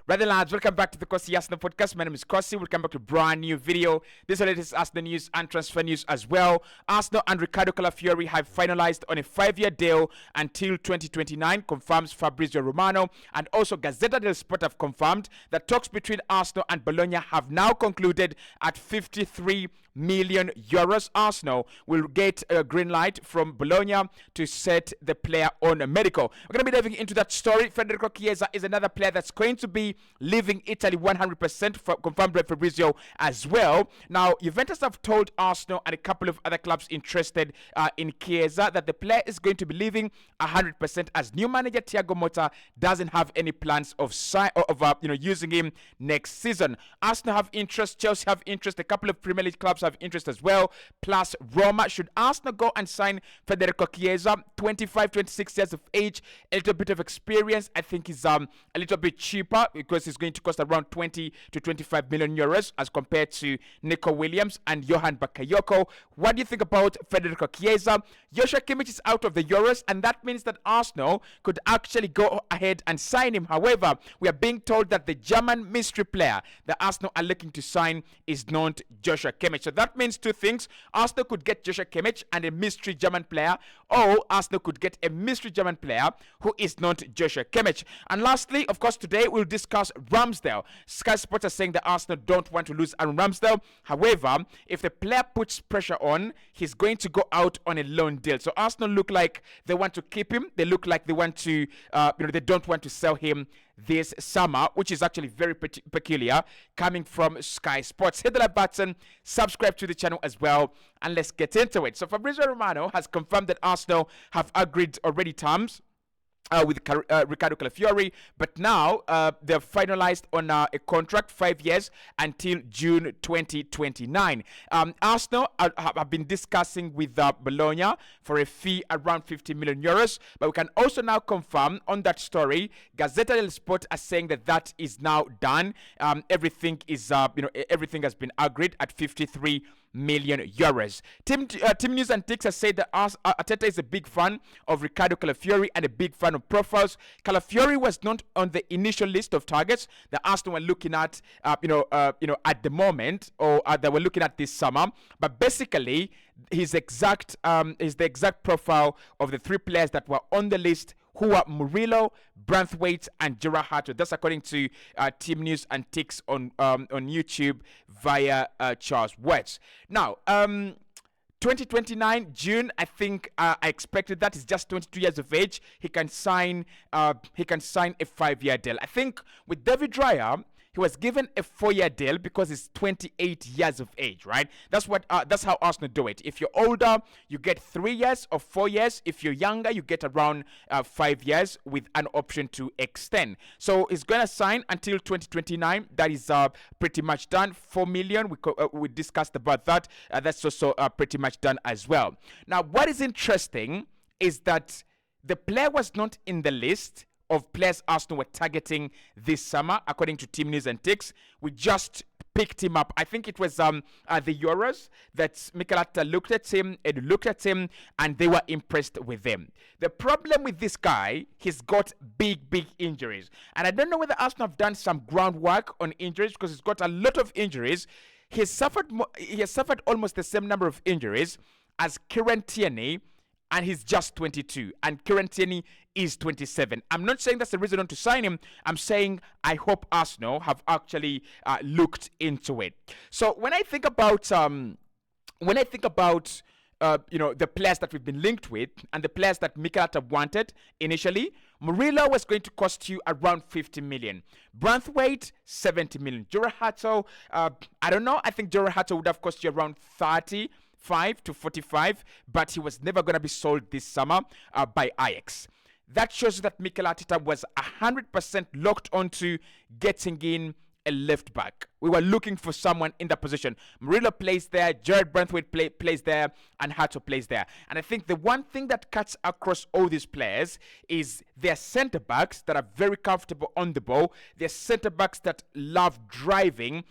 Brother lads, welcome back to the Cossy Arsenal podcast. My name is Cossy. Welcome back to a brand new video. This is the latest Arsenal news and transfer news as well. Arsenal and Riccardo Calafiori have finalized on a 5-year deal until 2029, confirms Fabrizio Romano. And also Gazzetta dello Sport have confirmed that talks between Arsenal and Bologna have now concluded at 53 million euros. Arsenal will get a green light from Bologna to set the player on a medical. We're going to be diving into that story. Federico Chiesa is another player that's going to be leaving Italy 100%, confirmed by Fabrizio as well. Now, Juventus have told Arsenal and a couple of other clubs interested in Chiesa that the player is going to be leaving 100%, as new manager Thiago Motta doesn't have any plans of using him next season. Arsenal have interest, Chelsea have interest, a couple of Premier League clubs have interest as well, plus Roma. Should Arsenal go and sign Federico Chiesa, 25, 26 years of age, a little bit of experience? I think he's a little bit cheaper because it's going to cost around 20 to 25 million euros as compared to Nico Williams and Johan Bakayoko. What do you think about Federico Chiesa? Joshua Kimich is out of the Euros, and that means that Arsenal could actually go ahead and sign him. However, we are being told that the German mystery player that Arsenal are looking to sign is not Joshua Kimich. So that means two things. Arsenal could get Joshua Kimich and a mystery German player, or Arsenal could get a mystery German player who is not Joshua Kimich. And lastly, of course, today we'll discuss Ramsdale. Sky Sports are saying that Arsenal don't want to lose Aaron Ramsdale. However, if the player puts pressure on, he's going to go out on a loan deal. So Arsenal look like they want to keep him. They look like they want to, they don't want to sell him this summer, which is actually very peculiar coming from Sky Sports. Hit the like button, subscribe to the channel as well, and let's get into it. So Fabrizio Romano has confirmed that Arsenal have agreed already terms with Riccardo Calafiori, but now they're finalized on a contract 5 years until June 2029. Arsenal have been discussing with Bologna for a fee around 50 million euros, but we can also now confirm on that story. Gazzetta dello Sport are saying that that is now done. Everything is everything has been agreed at 53 million euros. Team News and Ticks has said that Arteta is a big fan of Riccardo Calafiori and a big fan of profiles. Calafiori was not on the initial list of targets that Arsenal were looking at, at the moment, or they were looking at this summer. But basically, is the exact profile of the three players that were on the list, who are Murillo, Branthwaite, and Gerrard. That's according to Team News and Ticks on YouTube via Charles Words. Now, 2029 June, I think I expected that. He's just 22 years of age. He can sign a 5-year deal. I think with David Raya, he was given a 4-year deal because he's 28 years of age, right? That's how Arsenal do it. If you're older, you get 3 years or 4 years. If you're younger, you get around 5 years with an option to extend. So he's gonna sign until 2029. That is pretty much done. 4 million. We discussed about that. That's also pretty much done as well. Now, what is interesting is that the player was not in the list of players Arsenal were targeting this summer, according to Team News and Ticks. We just picked him up. I think it was the Euros that Mikel Arteta looked at him, and they were impressed with him. The problem with this guy, he's got big injuries, and I don't know whether Arsenal have done some groundwork on injuries, because he's got a lot of injuries. He has suffered almost the same number of injuries as Kieran Tierney, and he's just 22, and Kieran Tierney is 27. I'm not saying that's the reason not to sign him. I'm saying I hope Arsenal have actually looked into it. So when I think about the players that we've been linked with and the players that Mikel Arteta wanted initially, Murillo was going to cost you around 50 million. Branthwaite, 70 million. Gerrard, I don't know. I think Gerrard would have cost you around 35 to 45, but he was never going to be sold this summer by Ajax. That shows that Mikel Arteta was 100% locked onto getting in a left back. We were looking for someone in that position. Murillo plays there, Jared Branthwaite plays there, and Hato plays there. And I think the one thing that cuts across all these players is their centre backs that are very comfortable on the ball. They're centre backs that love driving,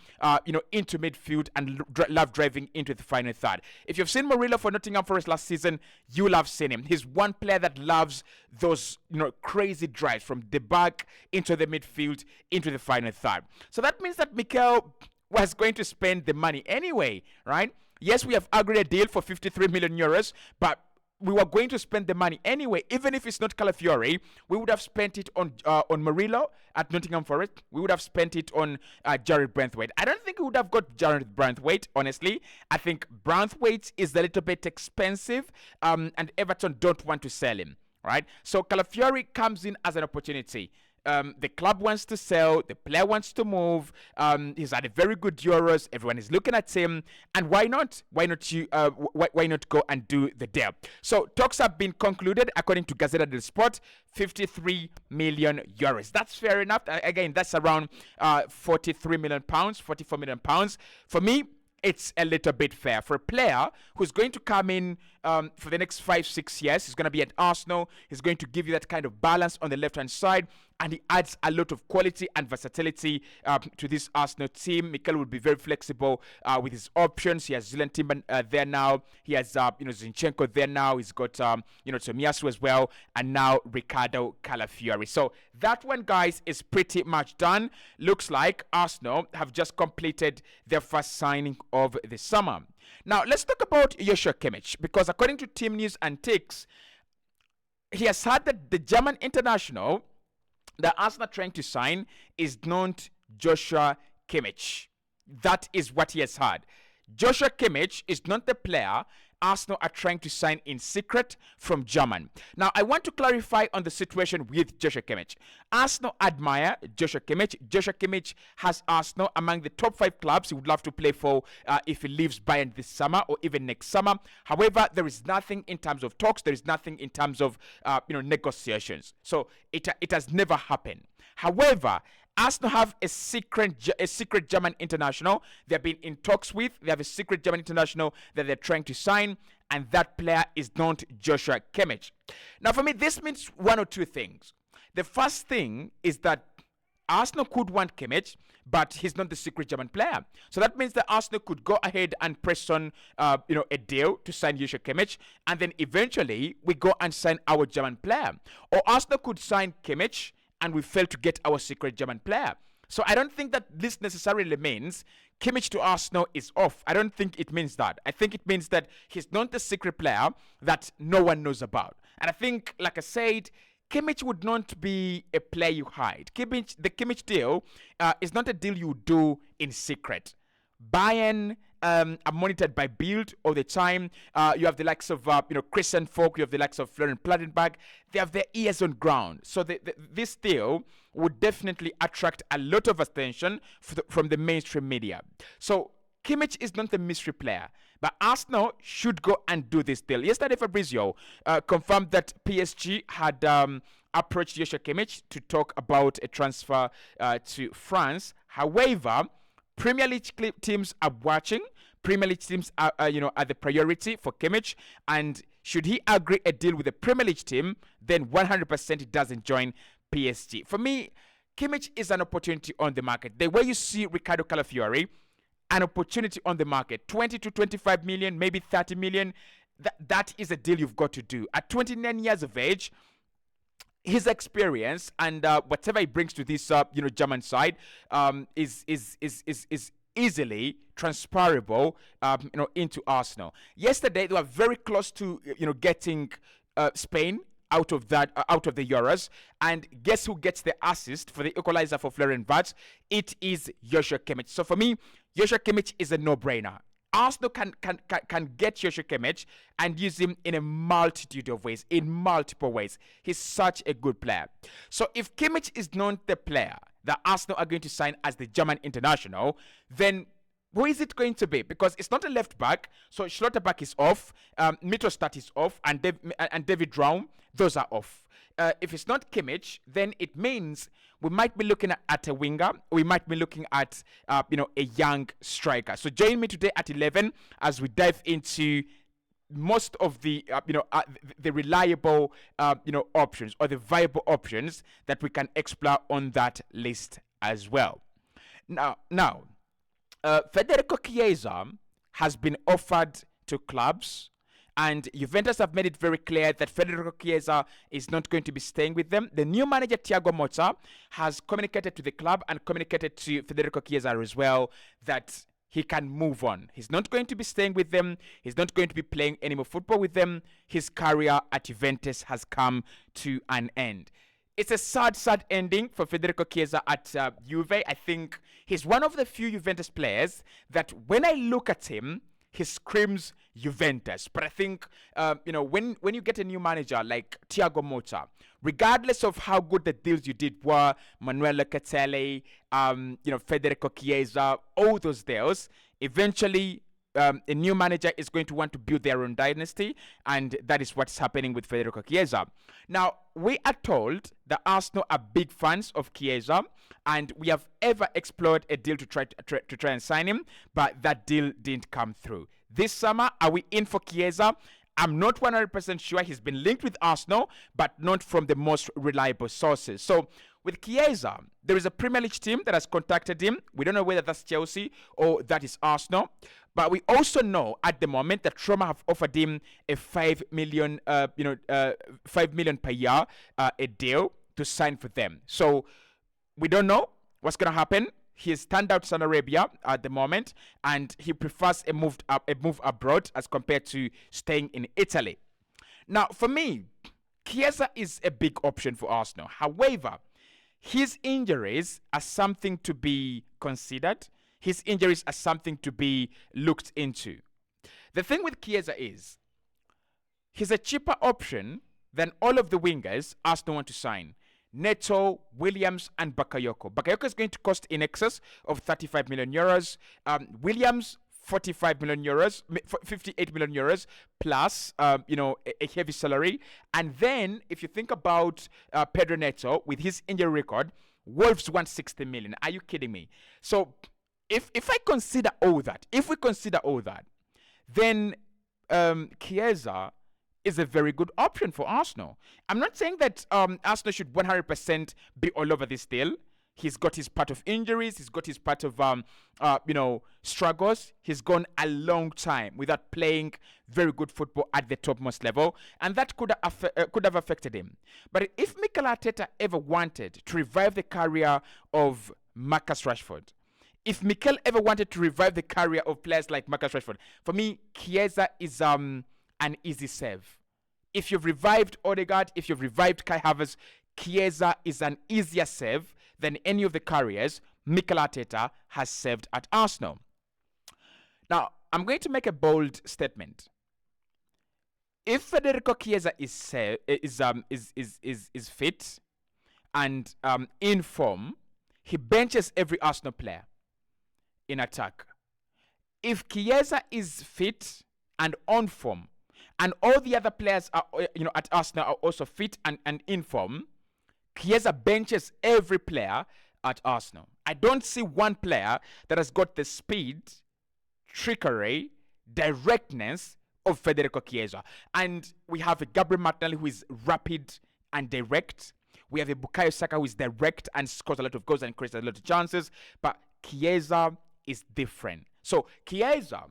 into midfield and love driving into the final third. If you've seen Murillo for Nottingham Forest last season, you'll have seen him. He's one player that loves those, crazy drives from the back into the midfield into the final third. So that means that Mikel was going to spend the money anyway, right? Yes, we have agreed a deal for 53 million euros, but we were going to spend the money anyway. Even if it's not Calafiori, we would have spent it on Murillo at Nottingham Forest. We would have spent it on Jared Branthwaite. I don't think we would have got Jared Branthwaite, honestly. I think Branthwaite is a little bit expensive, and Everton don't want to sell him, right? So Calafiori comes in as an opportunity. The club wants to sell, the player wants to move. He's had a very good Euros. Everyone is looking at him, and why not? Why not go and do the deal? So talks have been concluded according to Gazzetta dello Sport. 53 million euros. That's fair enough. Again, that's around 43 million pounds, 44 million pounds. For me, it's a little bit fair for a player who's going to come in for the next 5-6 years. He's going to be at Arsenal. He's going to give you that kind of balance on the left-hand side, and he adds a lot of quality and versatility to this Arsenal team. Mikel will be very flexible with his options. He has Zylan Timber there now. He has Zinchenko there now. He's got Tomiyasu as well, and now Riccardo Calafiori. So that one, guys, is pretty much done. Looks like Arsenal have just completed their first signing of the summer. Now let's talk about Joshua Kimich, because according to Team News and Ticks, he has heard that the German international that Arsenal are trying to sign is not Joshua Kimich. That is what he has heard. Joshua Kimich is not the player Arsenal are trying to sign in secret from German. Now, I want to clarify on the situation with Joshua Kimich. Arsenal admire Joshua Kimich. Joshua Kimich has Arsenal among the top 5 clubs he would love to play for if he leaves Bayern this summer or even next summer. However, there is nothing in terms of talks. There is nothing in terms of negotiations. So it has never happened. However, Arsenal have a secret German international they've been in talks with. They have a secret German international that they're trying to sign, and that player is not Joshua Kimmich. Now, for me, this means one or two things. The first thing is that Arsenal could want Kimmich, but he's not the secret German player. So that means that Arsenal could go ahead and press on, a deal to sign Joshua Kimmich, and then eventually we go and sign our German player. Or Arsenal could sign Kimmich, and we fail to get our secret German player. So I don't think that this necessarily means Kimmich to Arsenal is off. I don't think it means that. I think it means that he's not the secret player that no one knows about. And I think, like I said, Kimmich would not be a player you hide. The Kimmich deal is not a deal you do in secret. Bayern are monitored by Bild all the time. You have the likes of Christian Falk. You have the likes of Florian Plettenberg. They have their ears on ground. So this deal would definitely attract a lot of attention from the mainstream media. So Kimmich is not a mystery player, but Arsenal should go and do this deal. Yesterday, Fabrizio confirmed that PSG had approached Joshua Kimmich to talk about a transfer to France. However, Premier League teams are watching. Premier League teams are the priority for Kimmich, and should he agree a deal with the Premier League team, then 100% he doesn't join PSG. For me, Kimmich is an opportunity on the market. The way you see Riccardo Calafiori, an opportunity on the market, 20 to 25 million, maybe 30 million. That is a deal you've got to do. At 29 years of age, his experience and whatever he brings to this German side is easily transferable into Arsenal. Yesterday they were very close to getting Spain out of the Euros, and guess who gets the assist for the equalizer for Florian Wirtz? It is Joshua Kimmich. So for me, Joshua Kimmich is a no-brainer. Arsenal can get Joshua Kimmich and use him in a multitude of ways, in multiple ways. He's such a good player. So if Kimmich is not the player that Arsenal are going to sign as the German international, then Who is it going to be? Because it's not a left back, so Schlotterback is off, Mitrostat is off, and David Raum, those are off. If it's not Kimich, then it means we might be looking at a winger. We might be looking at a young striker. So join me today at 11 as we dive into most of the the reliable options or the viable options that we can explore on that list as well. Now, Federico Chiesa has been offered to clubs, and Juventus have made it very clear that Federico Chiesa is not going to be staying with them. The new manager, Thiago Motta, has communicated to the club and communicated to Federico Chiesa as well that he can move on. He's not going to be staying with them. He's not going to be playing any more football with them. His career at Juventus has come to an end. It's a sad ending for Federico Chiesa at Juve. I think he's one of the few Juventus players that when I look at him, he screams Juventus. But I think, when you get a new manager like Thiago Motta, regardless of how good the deals you did were, Manuel Locatelli, Federico Chiesa, all those deals, eventually a new manager is going to want to build their own dynasty, and that is what's happening with Federico Chiesa. Now, we are told that Arsenal are big fans of Chiesa, and we have ever explored a deal to try and sign him, but that deal didn't come through. This summer, are we in for Chiesa? I'm not 100% sure. He's been linked with Arsenal, but not from the most reliable sources. So with Chiesa, there is a Premier League team that has contacted him. We don't know whether that's Chelsea or that is Arsenal. But we also know at the moment that Roma have offered him a 5 million per year a deal to sign for them. So we don't know what's going to happen. He is turned out Saudi Arabia at the moment, and he prefers a move abroad as compared to staying in Italy. Now, for me, Chiesa is a big option for Arsenal. However, his injuries are something to be considered. His injuries are something to be looked into. The thing with Chiesa is, he's a cheaper option than all of the wingers Arsenal want to sign. Neto, Williams, and Bakayoko. Bakayoko is going to cost in excess of 35 million euros. Williams, 45 million euros, 58 million euros, plus, a heavy salary. And then, if you think about Pedro Neto, with his injury record, Wolves want 60 million. Are you kidding me? So, if we consider all that, then Chiesa is a very good option for Arsenal. I'm not saying that Arsenal should 100% be all over this deal. He's got his part of injuries. He's got his part of, struggles. He's gone a long time without playing very good football at the topmost level, and that could have affected him. But if Mikel Arteta ever wanted to revive the career of Marcus Rashford, if Mikel ever wanted to revive the career of players like Marcus Rashford, for me, Chiesa is an easy save. If you've revived Odegaard, if you've revived Kai Havertz, Chiesa is an easier save than any of the carriers Mikel Arteta has saved at Arsenal. Now, I'm going to make a bold statement. If Federico Chiesa is fit and in form, he benches every Arsenal player in attack. If Chiesa is fit and on form, and all the other players are, at Arsenal are also fit and in form, Chiesa benches every player at Arsenal. I don't see one player that has got the speed, trickery, directness of Federico Chiesa. And we have a Gabriel Martinelli who is rapid and direct. We have a Bukayo Saka who is direct and scores a lot of goals and creates a lot of chances. But Chiesa is different. So Chiesa,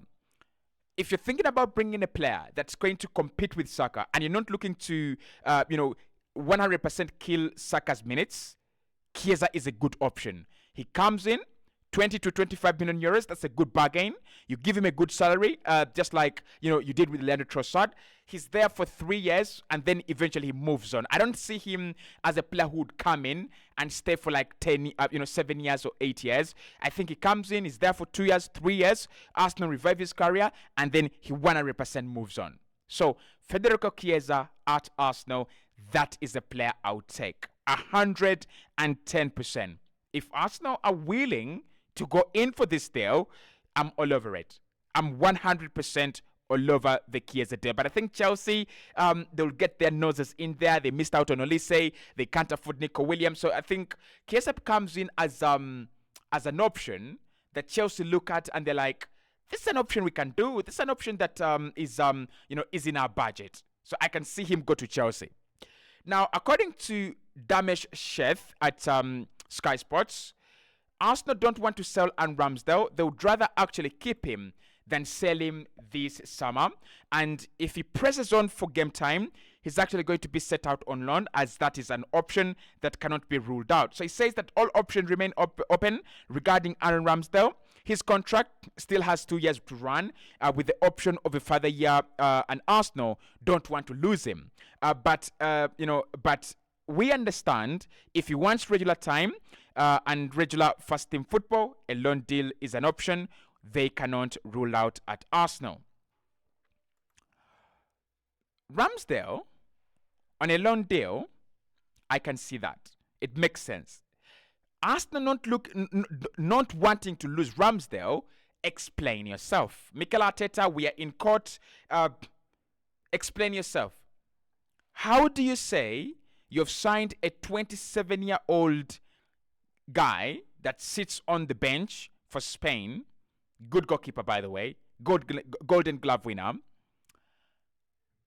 if you're thinking about bringing a player that's going to compete with Saka and you're not looking to, 100% kill Saka's minutes, Chiesa is a good option. He comes in, 20 to 25 million euros. That's a good bargain. You give him a good salary, just like you did with Leandro Trossard. He's there for 3 years, and then eventually he moves on. I don't see him as a player who would come in and stay for like 7 years or 8 years. I think he comes in, he's there for 2 years, 3 years. Arsenal revive his career, and then he 100% moves on. So Federico Chiesa at Arsenal, that is a player I would take 110%. If Arsenal are willing to go in for this deal, I'm all over it. I'm 100% all over the Chiesa deal. But I think Chelsea, they'll get their noses in there. They missed out on Olise. They can't afford Nico Williams. So I think Chiesa comes in as an option that Chelsea look at and they're like, this is an option we can do. This is an option that is in our budget. So I can see him go to Chelsea. Now, according to Damesh Sheth at Sky Sports, Arsenal don't want to sell Aaron Ramsdale. They would rather actually keep him than sell him this summer. And if he presses on for game time, he's actually going to be set out on loan, as that is an option that cannot be ruled out. So he says that all options remain open regarding Aaron Ramsdale. His contract still has 2 years to run with the option of a further year, and Arsenal don't want to lose him. But we understand if he wants regular time and regular first team football, a loan deal is an option they cannot rule out at Arsenal. Ramsdale, on a loan deal, I can see that. It makes sense. Arsenal not wanting to lose Ramsdale, explain yourself. Mikel Arteta, we are in court. Explain yourself. How do you say you've signed a 27-year-old guy that sits on the bench for Spain, good goalkeeper, by the way, Golden Glove winner,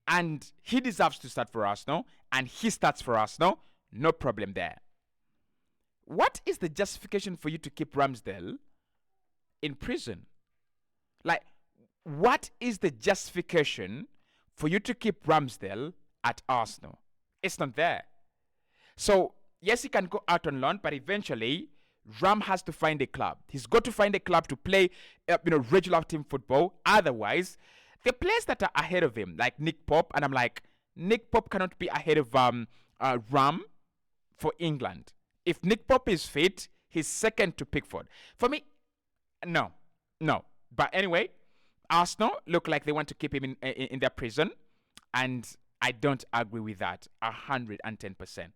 and he deserves to start for Arsenal, and he starts for Arsenal, no problem there. What is the justification for you to keep Ramsdale in prison? Like, what is the justification for you to keep Ramsdale at Arsenal? It's not there. So, yes, he can go out on loan, but eventually, Ram has to find a club. He's got to find a club to play, regular team football. Otherwise, the players that are ahead of him, like Nick Pope, and I'm like, Nick Pope cannot be ahead of Ram for England. If Nick Pope is fit, he's second to Pickford. For me, no. But anyway, Arsenal look like they want to keep him in their prison, and I don't agree with that 110%.